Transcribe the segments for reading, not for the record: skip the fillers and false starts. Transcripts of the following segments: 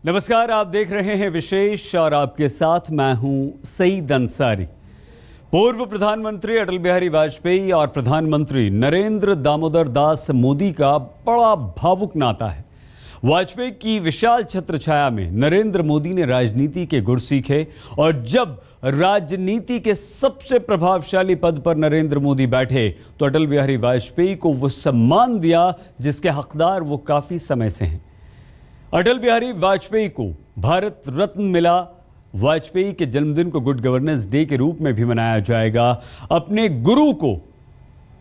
नमस्कार, आप देख रहे हैं विशेष और आपके साथ मैं हूं सईद अंसारी। पूर्व प्रधानमंत्री अटल बिहारी वाजपेयी और प्रधानमंत्री नरेंद्र दामोदर दास मोदी का बड़ा भावुक नाता है। वाजपेयी की विशाल छत्रछाया में नरेंद्र मोदी ने राजनीति के गुर सीखे और जब राजनीति के सबसे प्रभावशाली पद पर नरेंद्र मोदी बैठे तो अटल बिहारी वाजपेयी को वो सम्मान दिया जिसके हकदार वो काफी समय से हैं। अटल बिहारी वाजपेयी को भारत रत्न मिला। वाजपेयी के जन्मदिन को गुड गवर्नेंस डे के रूप में भी मनाया जाएगा। अपने गुरु को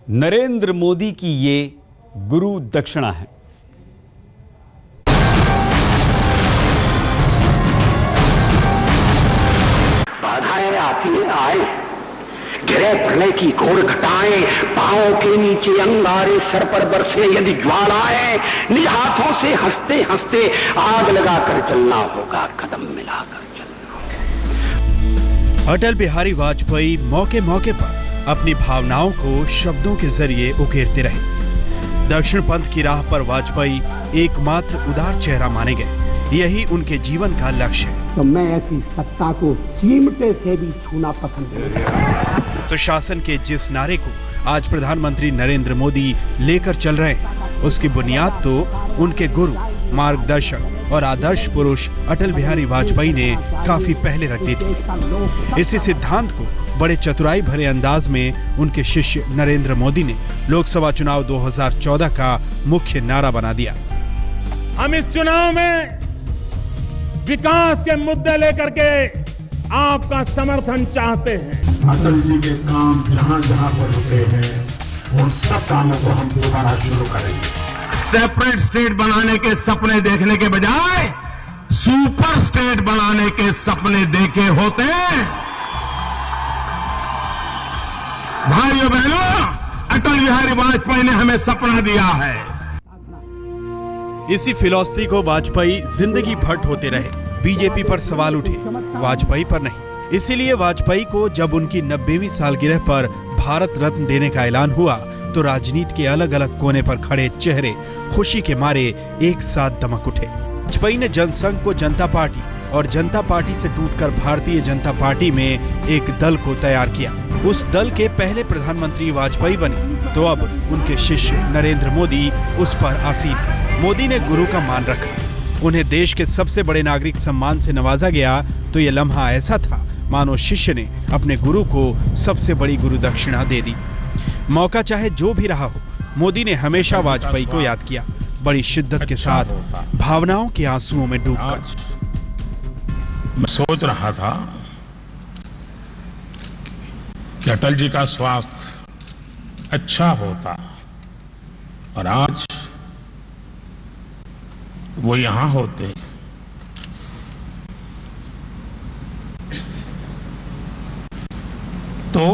नरेंद्र मोदी की ये गुरु दक्षिणा है। बाधाएं आती हैं, आए घिरे प्रलय की घोर घटाएं, पांवों के नीचे अंगारे, सर पर बरसे यदि ज्वालाएं, निज हाथों से हंसते हंसते आग लगाकर चलना होगा, कदम मिलाकर चलना होगा। अटल बिहारी वाजपेयी मौके मौके पर अपनी भावनाओं को शब्दों के जरिए उकेरते रहे। दक्षिण पंथ की राह पर वाजपेयी एकमात्र उदार चेहरा माने गए। यही उनके जीवन का लक्ष्य है। तो मैं ऐसी सत्ता को चिमटे से भी छूना पसंद नहीं। सुशासन के जिस नारे को आज प्रधानमंत्री नरेंद्र मोदी लेकर चल रहे हैं, उसकी बुनियाद तो उनके गुरु, मार्गदर्शक और आदर्श पुरुष अटल बिहारी वाजपेयी ने काफी पहले रख दी थी। इसी सिद्धांत को बड़े चतुराई भरे अंदाज में उनके शिष्य नरेंद्र मोदी ने लोकसभा चुनाव 2014 का मुख्य नारा बना दिया। हम इस चुनाव में विकास के मुद्दे लेकर के आपका समर्थन चाहते हैं। अटल जी के काम जहां जहां पर रुके हैं, उन सब कामों को हम दोबारा शुरू करेंगे। सेपरेट स्टेट बनाने के सपने देखने के बजाय सुपर स्टेट बनाने के सपने देखे होते। भाइयों बहनों, अटल बिहारी वाजपेयी ने हमें सपना दिया है। इसी फिलॉसफी को वाजपेयी जिंदगी भर ढोते रहे। बीजेपी पर सवाल उठे, वाजपेयी पर नहीं। इसीलिए वाजपेयी को जब उनकी 90वीं सालगिरह पर भारत रत्न देने का ऐलान हुआ तो राजनीति के अलग अलग कोने पर खड़े चेहरे खुशी के मारे एक साथ दमक उठे। वाजपेयी ने जनसंघ को जनता पार्टी और जनता पार्टी से टूटकर भारतीय जनता पार्टी में एक दल को तैयार किया। उस दल के पहले प्रधानमंत्री वाजपेयी बने तो अब उनके शिष्य नरेंद्र मोदी उस पर आसीन है। मोदी ने गुरु का मान रखा, उन्हें देश के सबसे बड़े नागरिक सम्मान से नवाजा गया तो ये लम्हा ऐसा था मानो शिष्य ने अपने गुरु को सबसे बड़ी गुरु दक्षिणा दे दी। मौका चाहे जो भी रहा हो, मोदी ने हमेशा वाजपेयी को याद किया, बड़ी शिद्दत के साथ, भावनाओं के आंसुओं में डूबकर। मैं सोच रहा था कि अटल जी का स्वास्थ्य अच्छा होता और आज वो यहां होते तो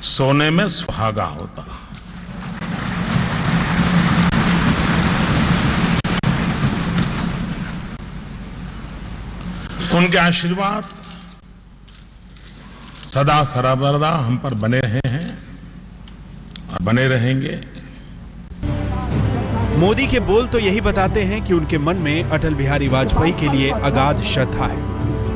सोने में सुहागा होता। उनके आशीर्वाद सदा सर्वदा हम पर बने रहे हैं और बने रहेंगे। मोदी के बोल तो यही बताते हैं कि उनके मन में अटल बिहारी वाजपेयी के लिए अगाध श्रद्धा है।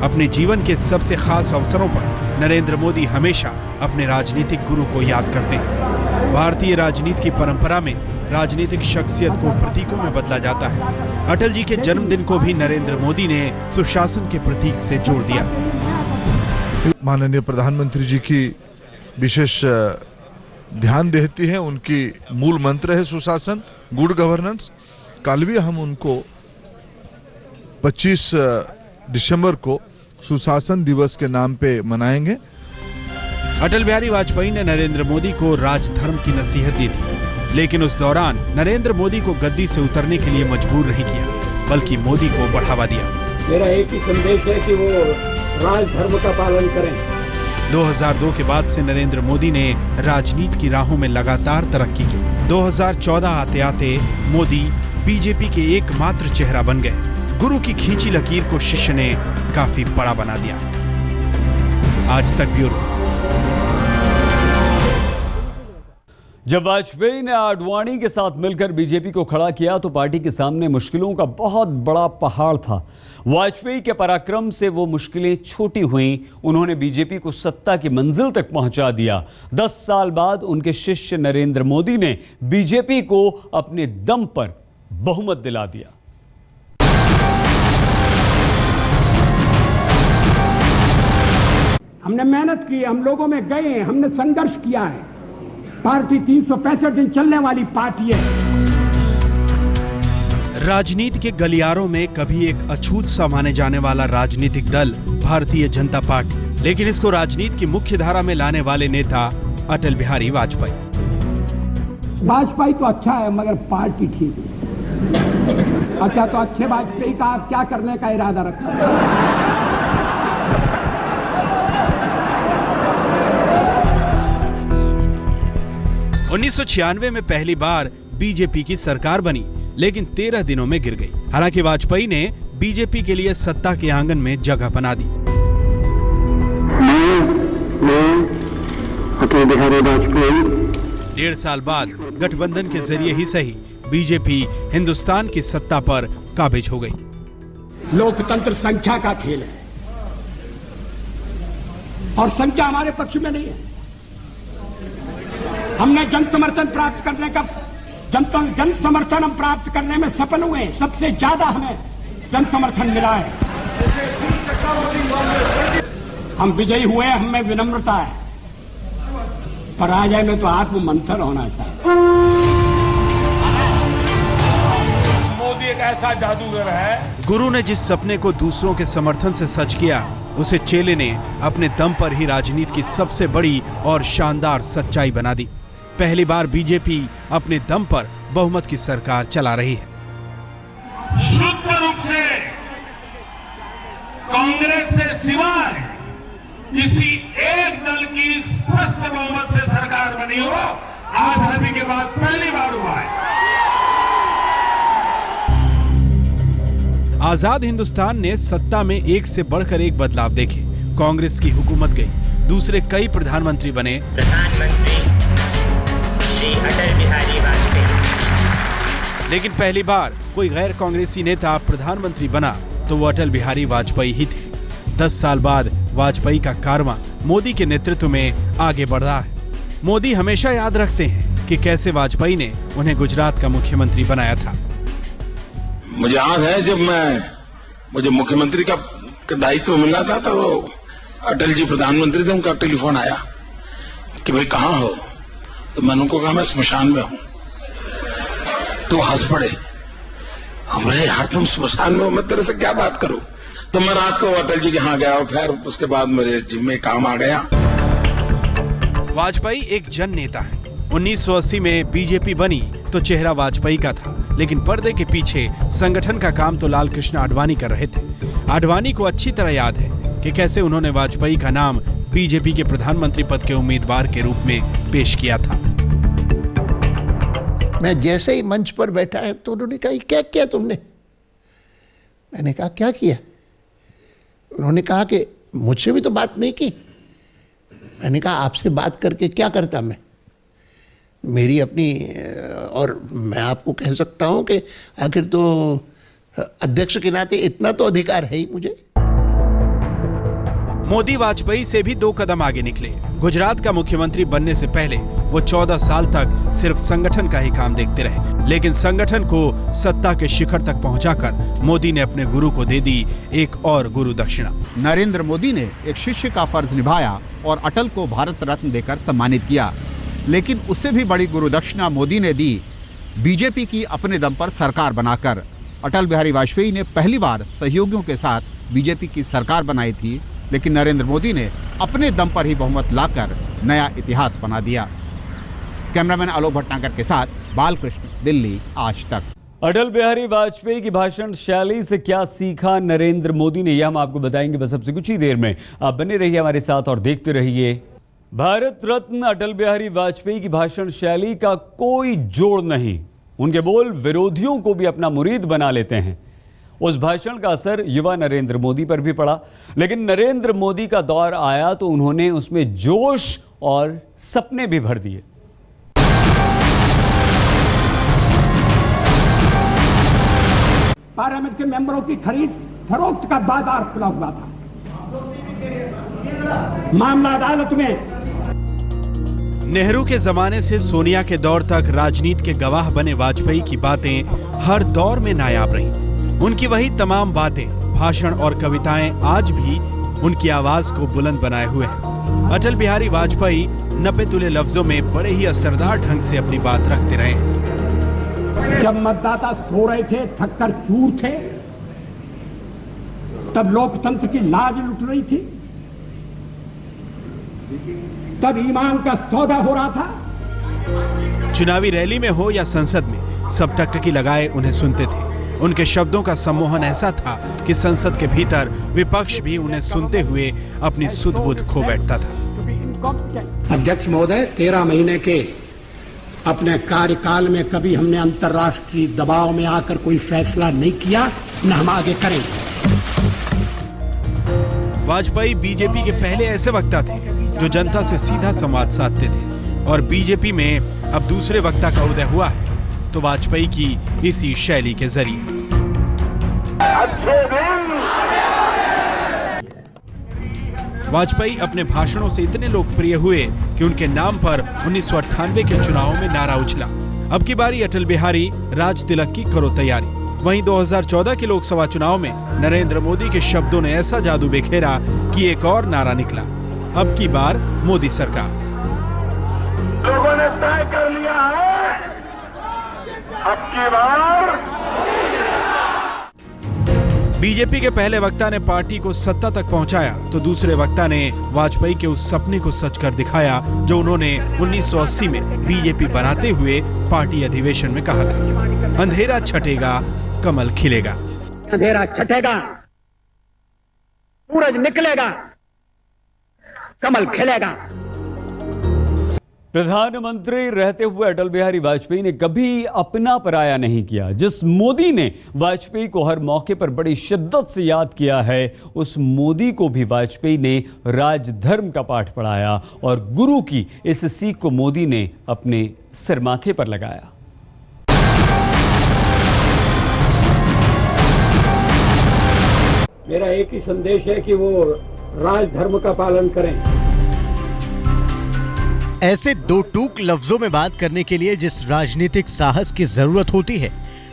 अपने जीवन के सबसे खास अवसरों पर नरेंद्र मोदी हमेशा अपने राजनीतिक गुरु को याद करते हैं। भारतीय राजनीति की परंपरा में राजनीतिक शख्सियत को प्रतीकों में बदला जाता है। अटल जी के जन्मदिन को भी नरेंद्र मोदी ने सुशासन के प्रतीक से जोड़ दिया। माननीय प्रधानमंत्री जी की विशेष ध्यान रहती है, उनकी मूल मंत्र है सुशासन, गुड गवर्नेंस। कल भी हम उनको 25 दिसंबर को सुशासन दिवस के नाम पे मनाएंगे। अटल बिहारी वाजपेयी ने नरेंद्र मोदी को राजधर्म की नसीहत दी थी, लेकिन उस दौरान नरेंद्र मोदी को गद्दी से उतरने के लिए मजबूर नहीं किया, बल्कि मोदी को बढ़ावा दिया। मेरा एक ही संदेश है कि वो राजधर्म का पालन करें। 2002 के बाद से नरेंद्र मोदी ने राजनीति की राहों में लगातार तरक्की की। 2014 आते आते मोदी बीजेपी के एकमात्र चेहरा बन गए। गुरु की खींची लकीर को शिष्य ने काफी बड़ा बना दिया। आज तक ब्यूरो। जब वाजपेयी ने आडवाणी के साथ मिलकर बीजेपी को खड़ा किया तो पार्टी के सामने मुश्किलों का बहुत बड़ा पहाड़ था। वाजपेयी के पराक्रम से वो मुश्किलें छोटी हुईं। उन्होंने बीजेपी को सत्ता की मंजिल तक पहुंचा दिया। 10 साल बाद उनके शिष्य नरेंद्र मोदी ने बीजेपी को अपने दम पर बहुमत दिला दिया। हमने मेहनत की, हम लोगों में गए, हमने संघर्ष किया है। पार्टी 365 दिन चलने वाली पार्टी है। राजनीति के गलियारों में कभी एक अछूत सा माने जाने वाला राजनीतिक दल भारतीय जनता पार्टी, लेकिन इसको राजनीति की मुख्य धारा में लाने वाले नेता अटल बिहारी वाजपेयी। वाजपेयी तो अच्छा है मगर पार्टी ठीक है। अच्छा, तो अच्छे वाजपेयी का आप क्या करने का इरादा रखते हैं? 1996 में पहली बार बीजेपी की सरकार बनी, लेकिन 13 दिनों में गिर गई। हालांकि वाजपेयी ने बीजेपी के लिए सत्ता के आंगन में जगह बना दी। मैं अटल बिहारी वाजपेयी 1.5 साल बाद गठबंधन के जरिए ही सही बीजेपी हिंदुस्तान की सत्ता पर काबिज हो गई। लोकतंत्र संख्या का खेल है और संख्या हमारे पक्ष में नहीं है। हमने जन समर्थन प्राप्त करने का जन समर्थन हम प्राप्त करने में सफल हुए। सबसे ज्यादा हमें जन समर्थन मिला है। हम विजयी हुए, हमें विनम्रता है। पराजय में तो आत्म मंथन होना चाहिए। मोदी एक ऐसा जादूगर है। गुरु ने जिस सपने को दूसरों के समर्थन से सच किया, उसे चेले ने अपने दम पर ही राजनीति की सबसे बड़ी और शानदार सच्चाई बना दी। पहली बार बीजेपी अपने दम पर बहुमत की सरकार चला रही है। शुद्ध रूप से कांग्रेस से सिवाय किसी एक दल की स्पष्ट बहुमत से सरकार बनी हो, आजादी के बाद पहली बार हुआ है। आजाद हिंदुस्तान ने सत्ता में एक से बढ़कर एक बदलाव देखे। कांग्रेस की हुकूमत गई, दूसरे कई प्रधानमंत्री बने। प्रधानमंत्री श्री अटल बिहारी वाजपेयी। लेकिन पहली बार कोई गैर कांग्रेसी नेता प्रधानमंत्री बना तो वो अटल बिहारी वाजपेयी ही थे। 10 साल बाद वाजपेयी का कारवां मोदी के नेतृत्व में आगे बढ़ रहा है। मोदी हमेशा याद रखते हैं कि कैसे वाजपेयी ने उन्हें गुजरात का मुख्यमंत्री बनाया था। मुझे याद है जब मुझे मुख्यमंत्री का दायित्व मिला था तो अटल जी प्रधानमंत्री थे। उनका टेलीफोन आया कि भाई कहाँ हो, तो मैंने उनको कहा मैं स्मशान में हूं। तो हंस पड़े, हमरे यार तुम स्मशान में हो, मैं तेरे से क्या बात करूं। तो मैं रात को अटल जी के यहाँ गया और फिर उसके बाद मेरे जिम्मे काम आ गया। वाजपेयी एक जन नेता है। 1980 में बीजेपी बनी तो चेहरा वाजपेयी का था, लेकिन पर्दे के पीछे संगठन का काम तो लाल कृष्ण आडवाणी कर रहे थे। आडवाणी को अच्छी तरह याद है कि कैसे उन्होंने वाजपेयी का नाम बीजेपी के प्रधानमंत्री पद के उम्मीदवार के रूप में पेश किया था। मैं जैसे ही मंच पर बैठा है तो उन्होंने कहा क्या किया तुमने? मैंने कहा क्या किया? उन्होंने कहा कि मुझसे भी तो बात नहीं की। मैंने कहा आपसे बात करके क्या करता मैं? मेरी अपनी, और मैं आपको कह सकता हूं कि आखिर तो अध्यक्ष के नाते इतना तो अधिकार है ही मुझे। मोदी वाजपेयी से भी 2 कदम आगे निकले। गुजरात का मुख्यमंत्री बनने से पहले वो 14 साल तक सिर्फ संगठन का ही काम देखते रहे, लेकिन संगठन को सत्ता के शिखर तक पहुंचाकर मोदी ने अपने गुरु को दे दी एक और गुरु दक्षिणा। नरेंद्र मोदी ने एक शिष्य का फर्ज निभाया और अटल को भारत रत्न देकर सम्मानित किया, लेकिन उससे भी बड़ी गुरु दक्षिणा मोदी ने दी बीजेपी की अपने दम पर सरकार बनाकर। अटल बिहारी वाजपेयी ने पहली बार सहयोगियों के साथ बीजेपी की सरकार बनाई थी, लेकिन नरेंद्र मोदी ने अपने दम पर ही बहुमत लाकर नया इतिहास बना दिया। कैमरामैन आलोक भटनागर के साथ बालकृष्ण, दिल्ली, आज तक। अटल बिहारी वाजपेयी की भाषण शैली से क्या सीखा नरेंद्र मोदी ने, यह हम आपको बताएंगे बस अब से कुछ ही देर में। आप बने रहिए हमारे साथ और देखते रहिए। भारत रत्न अटल बिहारी वाजपेयी की भाषण शैली का कोई जोड़ नहीं। उनके बोल विरोधियों को भी अपना मुरीद बना लेते हैं। उस भाषण का असर युवा नरेंद्र मोदी पर भी पड़ा, लेकिन नरेंद्र मोदी का दौर आया तो उन्होंने उसमें जोश और सपने भी भर दिए। पार्लियामेंट के मेंबरों की खरीद फरोख्त का बाजार खुला हुआ था। मामला अदालत में। नेहरू के जमाने से सोनिया के दौर तक राजनीति के गवाह बने वाजपेयी की बातें हर दौर में नायाब रहीं। उनकी वही तमाम बातें, भाषण और कविताएं आज भी उनकी आवाज को बुलंद बनाए हुए हैं। अटल बिहारी वाजपेयी नपे तुले लफ्जों में बड़े ही असरदार ढंग से अपनी बात रखते रहे। जब मतदाता सो रहे थे, थककर चूर थे, तब लोकतंत्र की लाज लुट रही थी, तब ईमान का सौदा हो रहा था। चुनावी रैली में हो या संसद में, सब टकटकी लगाए उन्हें सुनते थे। उनके शब्दों का सम्मोहन ऐसा था कि संसद के भीतर विपक्ष भी उन्हें सुनते हुए अपनी सुध-बुध खो बैठता था। अध्यक्ष महोदय, 13 महीने के अपने कार्यकाल में कभी हमने अंतर्राष्ट्रीय दबाव में आकर कोई फैसला नहीं किया, न हम आगे करेंगे। वाजपेयी बीजेपी के पहले ऐसे वक्ता थे जो जनता से सीधा संवाद साधते थे, और बीजेपी में अब दूसरे वक्ता का उदय हुआ है तो वाजपेयी की इसी शैली के जरिए। वाजपेयी अपने भाषणों से इतने लोकप्रिय हुए कि उनके नाम पर 1998 के चुनावों में नारा उछला, अब की बारी अटल बिहारी, राज तिलक की करो तैयारी। वहीं 2014 के लोकसभा चुनाव में नरेंद्र मोदी के शब्दों ने ऐसा जादू बिखेरा कि एक और नारा निकला, अब की बार मोदी सरकार। लोगों ने तय कर लिया है, अब की बार। बीजेपी के पहले वक्ता ने पार्टी को सत्ता तक पहुंचाया तो दूसरे वक्ता ने वाजपेयी के उस सपने को सच कर दिखाया जो उन्होंने 1980 में बीजेपी बनाते हुए पार्टी अधिवेशन में कहा था, अंधेरा छटेगा, कमल खिलेगा। अंधेरा छटेगा, सूरज निकलेगा, कमल खिलेगा। प्रधानमंत्री रहते हुए अटल बिहारी वाजपेयी ने कभी अपना पराया नहीं किया। जिस मोदी ने वाजपेयी को हर मौके पर बड़ी शिद्दत से याद किया है, उस मोदी को भी वाजपेयी ने राजधर्म का पाठ पढ़ाया और गुरु की इस सीख को मोदी ने अपने सिरमाथे पर लगाया। मेरा एक ही संदेश है कि वो राजधर्म का पालन करें। ऐसे दो टूक लफ्जों में बात करने के लिए जिस राजनीतिक साहस की जरूरत होती है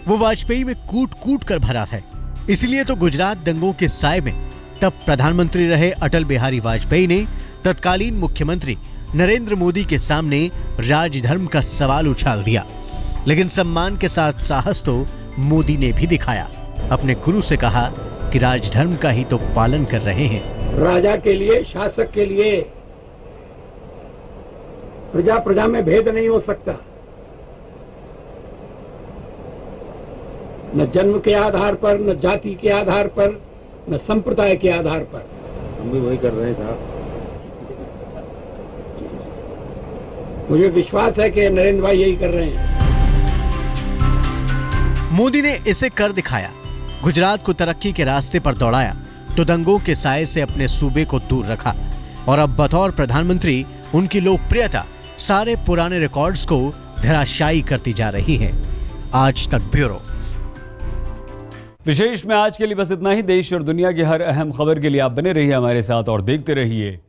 वो वाजपेयी में कूट कूट कर भरा है। इसलिए तो गुजरात दंगों के साए में तब प्रधानमंत्री रहे अटल बिहारी वाजपेयी ने तत्कालीन मुख्यमंत्री नरेंद्र मोदी के सामने राजधर्म का सवाल उछाल दिया। लेकिन सम्मान के साथ साहस तो मोदी ने भी दिखाया। अपने गुरु से कहा कि राजधर्म का ही तो पालन कर रहे हैं। राजा के लिए, शासक के लिए प्रजा प्रजा में भेद नहीं हो सकता, न जन्म के आधार पर, न जाति के आधार पर, न संप्रदाय के आधार पर। हम भी वही कर रहे हैं साहब। मुझे विश्वास है कि नरेंद्र भाई यही कर रहे हैं। मोदी ने इसे कर दिखाया, गुजरात को तरक्की के रास्ते पर दौड़ाया तो दंगों के साए से अपने सूबे को दूर रखा और अब बतौर प्रधानमंत्री उनकी लोकप्रियता सारे पुराने रिकॉर्ड्स को धराशायी करती जा रही है। आज तक ब्यूरो। विशेष में आज के लिए बस इतना ही। देश और दुनिया की हर अहम खबर के लिए आप बने रहिए हमारे साथ और देखते रहिए